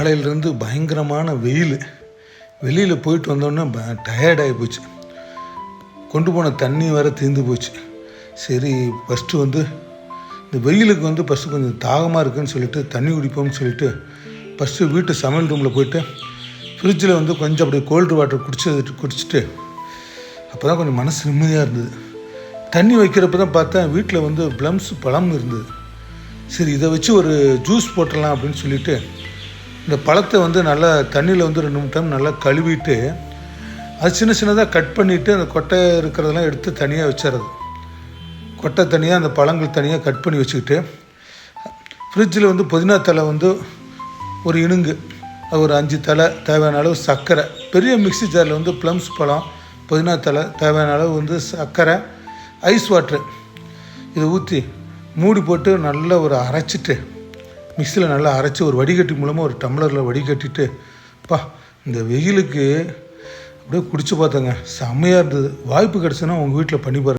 காலையிலேருந்து பயங்கரமான வெயில். வெளியில் போயிட்டு வந்தோடனே டயர்டாகி போச்சு. கொண்டு போன தண்ணி வேறு தீர்ந்து போச்சு. சரி ஃபஸ்ட்டு இந்த வெயிலுக்கு ஃபஸ்ட்டு கொஞ்சம் தாகமாக இருக்குதுன்னு சொல்லிட்டு தண்ணி குடிப்போம்னு சொல்லிட்டு ஃபஸ்ட்டு வீட்டு சமையல் ரூமில் போயிட்டு ஃப்ரிட்ஜில் கொஞ்சம் அப்படியே கோல்டு வாட்டர் குடிச்சிட்டு அப்போ தான் கொஞ்சம் மனசு நிம்மதியாக இருந்தது. தண்ணி வைக்கிறப்ப தான் பார்த்தேன் வீட்டில் ப்ளம்ஸ் பழம் இருந்தது. சரி இதை வச்சு ஒரு ஜூஸ் போட்டுடலாம் அப்படின்னு சொல்லிட்டு இந்த பழத்தை நல்லா தண்ணியில் 2-3 டைம் நல்லா கழுவிட்டு அது சின்ன சின்னதாக கட் பண்ணிவிட்டு அந்த கொட்டை இருக்கிறதெல்லாம் எடுத்து தனியாக வச்சிடுறது. கொட்டை தனியாக அந்த பழங்கள் தனியாக கட் பண்ணி வச்சுக்கிட்டு ஃப்ரிட்ஜில் புதினா தலை ஒரு இனுங்கு ஒரு 5 தலை தேவையான அளவு சர்க்கரை, பெரிய மிக்ஸி ஜாரில் ப்ளம்ஸ் பழம், புதினா தலை, தேவையான அளவு சர்க்கரை, ஐஸ் வாட்ரு இதை ஊற்றி மூடி போட்டு நல்லா அரைச்சிட்டு மிக்சியில் நல்லா அரைச்சி ஒரு வடிகட்டி மூலமாக ஒரு டம்ளரில் வடிகட்டிட்டு இந்த வெயிலுக்கு அப்படியே குடிச்சு பார்த்தேங்க. செம்மையாக இருந்தது. வாய்ப்பு கிடச்சுன்னா உங்கள் வீட்டில் பண்ணி பாருங்கள்.